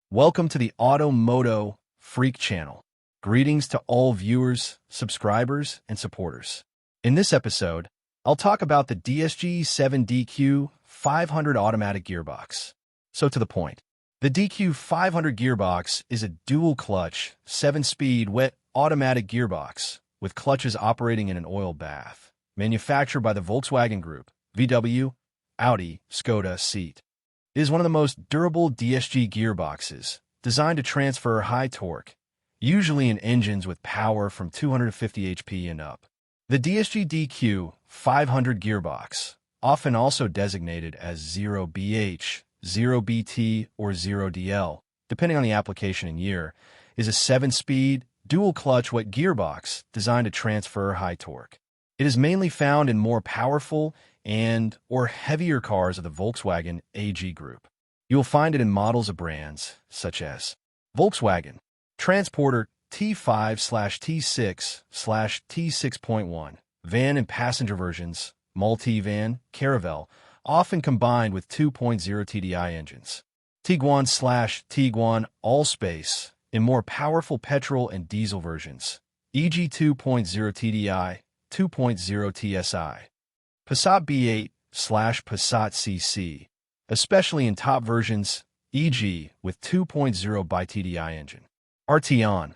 Welcome to the Automotive Freak channel. Greetings to all viewers, subscribers, and supporters. In this episode, I'll talk about the Dsg-7 Dq500 automatic gearbox. So to the point. The Dq500 gearbox is a dual-clutch, 7-speed wet automatic gearbox with clutches operating in an oil bath, manufactured by the Volkswagen Group, VW, Audi, SKODA, Seat. It is one of the most durable DSG gearboxes, designed to transfer high torque, usually in engines with power from 250 HP and up. The Dsg Dq500 gearbox, often also designated as 0BH, 0BT, or 0DL, depending on the application and year, is a 7-speed, dual-clutch wet gearbox designed to transfer high torque. It is mainly found in more powerful or heavier cars of the Volkswagen AG group. You will find it in models of brands such as Volkswagen Transporter T5/T6/T6.1, van and passenger versions, multi-van, Caravelle, often combined with 2.0 TDI engines. Tiguan/Tiguan Allspace in more powerful petrol and diesel versions, e.g. 2.0 TDI, 2.0 TSI. Passat B8/Passat CC, especially in top versions, e.g. with 2.0 by TDI engine. Arteon,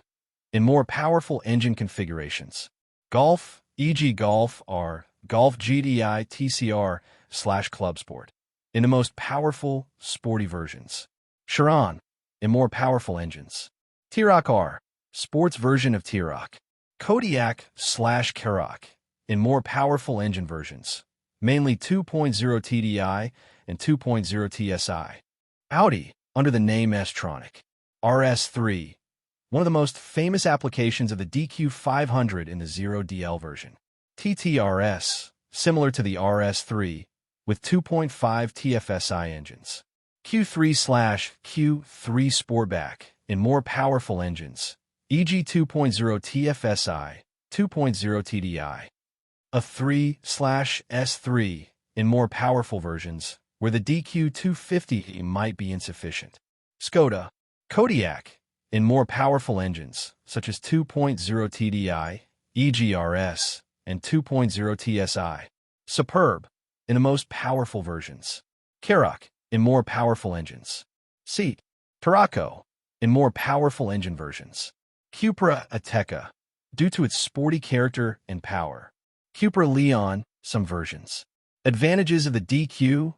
in more powerful engine configurations. Golf, e.g. Golf R, Golf GTI TCR/Club Sport, in the most powerful, sporty versions. Chiron, in more powerful engines. T-Roc R, sports version of T-Roc. Kodiaq/Karoq, in more powerful engine versions, mainly 2.0 TDI and 2.0 TSI. Audi, under the name S-Tronic. RS3, one of the most famous applications of the Dq500 in the 0DL version. TTRS, similar to the RS3, with 2.5 TFSI engines. Q3/Q3 Sportback, in more powerful engines, e.g. 2.0 TFSI, 2.0 TDI. A3/S3, in more powerful versions, where the DQ250 might be insufficient. SKODA Kodiaq, in more powerful engines, such as 2.0 TDI, e.g. RS, and 2.0 TSI. Superb, in the most powerful versions. Karoq, in more powerful engines. Seat Tarraco, in more powerful engine versions. Cupra Ateca, due to its sporty character and power. Cupra Leon, some versions. Advantages of the Dq500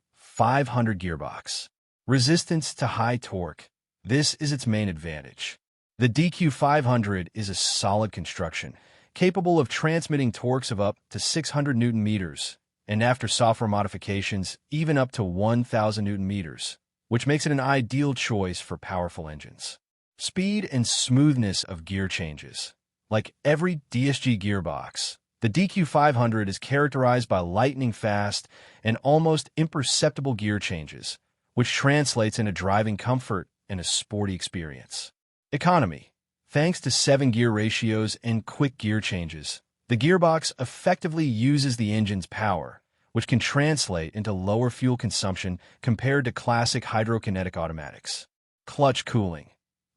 gearbox. Resistance to high torque. This is its main advantage. The Dq500 is a solid construction, capable of transmitting torques of up to 600 Nm, and after software modifications, even up to 1,000 Nm, which makes it an ideal choice for powerful engines. Speed and smoothness of gear changes. Like every DSG gearbox, the Dq500 is characterized by lightning-fast and almost imperceptible gear changes, which translates into driving comfort and a sporty experience. Economy. Thanks to 7-gear ratios and quick gear changes, the gearbox effectively uses the engine's power, which can translate into lower fuel consumption compared to classic hydrokinetic automatics. Clutch cooling.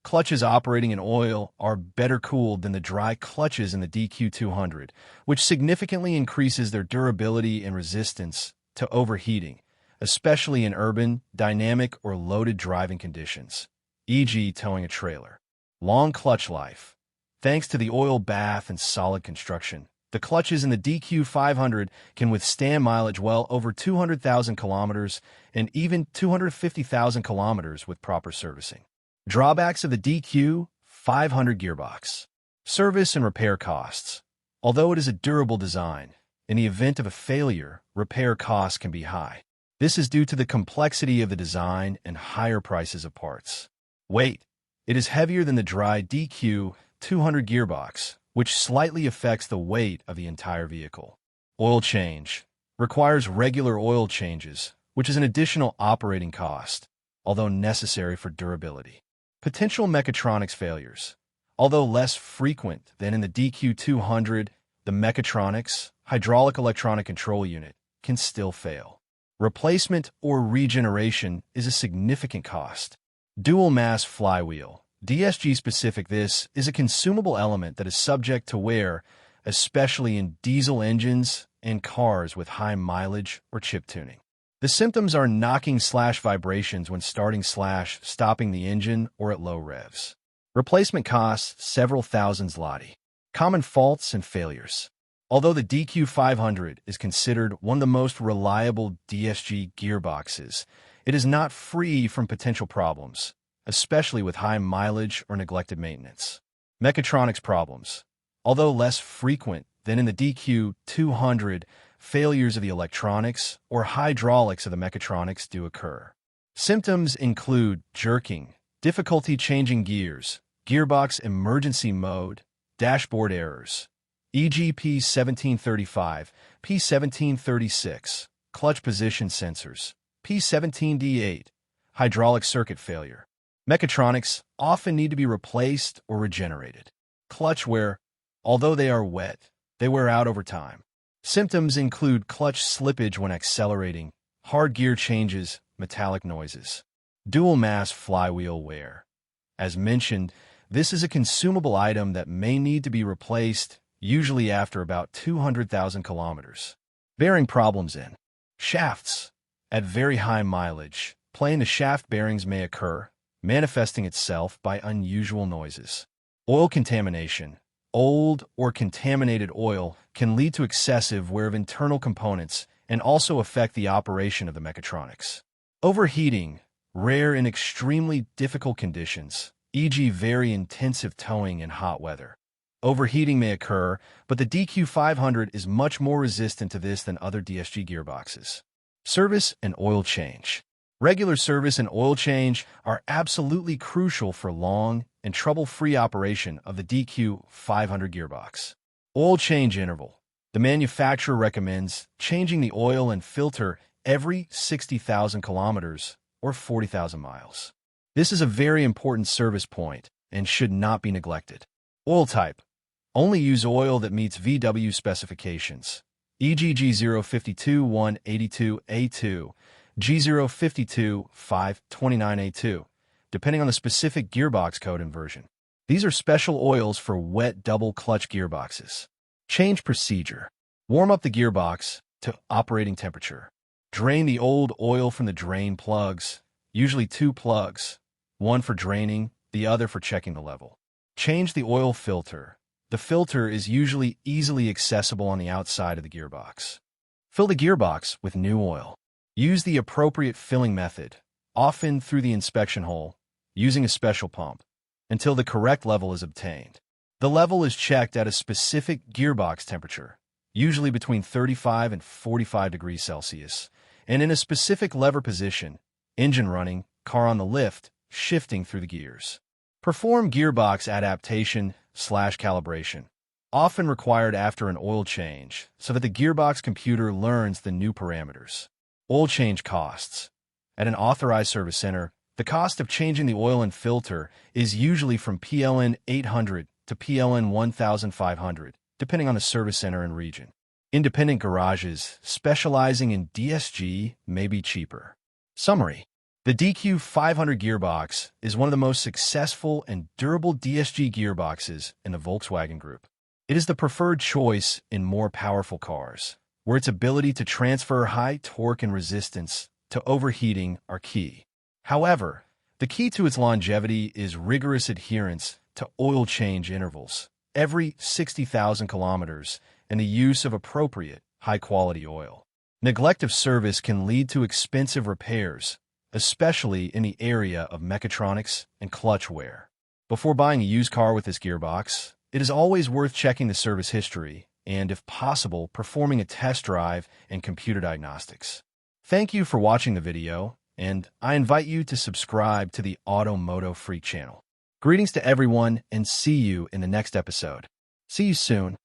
Clutches operating in oil are better cooled than the dry clutches in the Dq200, which significantly increases their durability and resistance to overheating, especially in urban, dynamic, or loaded driving conditions, e.g. towing a trailer. Long clutch life. Thanks to the oil bath and solid construction, the clutches in the Dq500 can withstand mileage well over 200,000 kilometers and even 250,000 kilometers with proper servicing. Drawbacks of the Dq500 gearbox. Service and repair costs. Although it is a durable design, in the event of a failure, repair costs can be high. This is due to the complexity of the design and higher prices of parts. Weight. It is heavier than the dry Dq200 gearbox, which slightly affects the weight of the entire vehicle. Oil change. Requires regular oil changes, which is an additional operating cost, although necessary for durability. Potential mechatronics failures. Although less frequent than in the Dq200, the mechatronics, hydraulic electronic control unit, can still fail. Replacement or regeneration is a significant cost. Dual mass flywheel. DSG specific. This is a consumable element that is subject to wear, especially in diesel engines and cars with high mileage or chip tuning. The symptoms are knocking/vibrations when starting/stopping the engine or at low revs. Replacement costs several thousand zloty. Common faults and failures. Although the Dq500 is considered one of the most reliable DSG gearboxes, it is not free from potential problems, especially with high mileage or neglected maintenance. Mechatronics problems. Although less frequent than in the Dq200, failures of the electronics or hydraulics of the mechatronics do occur. Symptoms include jerking, difficulty changing gears, gearbox emergency mode, dashboard errors, e.g. P1735, P1736, clutch position sensors, P17D8, hydraulic circuit failure. Mechatronics often need to be replaced or regenerated. Clutch wear. Although they are wet, they wear out over time. Symptoms include clutch slippage when accelerating, hard gear changes, metallic noises. Dual mass flywheel wear. As mentioned, this is a consumable item that may need to be replaced, usually after about 200,000 kilometers. Bearing problems in shafts. At very high mileage, playing the shaft bearings may occur, manifesting itself by unusual noises. Oil contamination. Old or contaminated oil can lead to excessive wear of internal components and also affect the operation of the mechatronics. Overheating. Rare in extremely difficult conditions, e.g. very intensive towing in hot weather. Overheating may occur, but the Dq500 is much more resistant to this than other DSG gearboxes. Service and oil change. Regular service and oil change are absolutely crucial for long and trouble-free operation of the Dq500 gearbox. Oil change interval. The manufacturer recommends changing the oil and filter every 60,000 kilometers or 40,000 miles. This is a very important service point and should not be neglected. Oil type. Only use oil that meets VW specifications, e.g. G052-182A2, G052-529A2, depending on the specific gearbox code and version. These are special oils for wet double-clutch gearboxes. Change procedure. Warm up the gearbox to operating temperature. Drain the old oil from the drain plugs, usually 2 plugs, one for draining, the other for checking the level. Change the oil filter. The filter is usually easily accessible on the outside of the gearbox. Fill the gearbox with new oil. Use the appropriate filling method, often through the inspection hole, using a special pump, until the correct level is obtained. The level is checked at a specific gearbox temperature, usually between 35 and 45 degrees Celsius, and in a specific lever position, engine running, car on the lift, shifting through the gears. Perform gearbox adaptation/calibration, often required after an oil change, so that the gearbox computer learns the new parameters. Oil change costs. At an authorized service center, the cost of changing the oil and filter is usually from PLN 800 to PLN 1,500, depending on the service center and region. Independent garages specializing in DSG may be cheaper. Summary. The Dq500 gearbox is one of the most successful and durable DSG gearboxes in the Volkswagen Group. It is the preferred choice in more powerful cars, where its ability to transfer high torque and resistance to overheating are key. However, the key to its longevity is rigorous adherence to oil change intervals every 60,000 kilometers and the use of appropriate, high-quality oil. Neglect of service can lead to expensive repairs, especially in the area of mechatronics and clutch wear. Before buying a used car with this gearbox, it is always worth checking the service history and, if possible, performing a test drive and computer diagnostics. Thank you for watching the video, and I invite you to subscribe to the Automotive Freak channel. Greetings to everyone, and see you in the next episode. See you soon.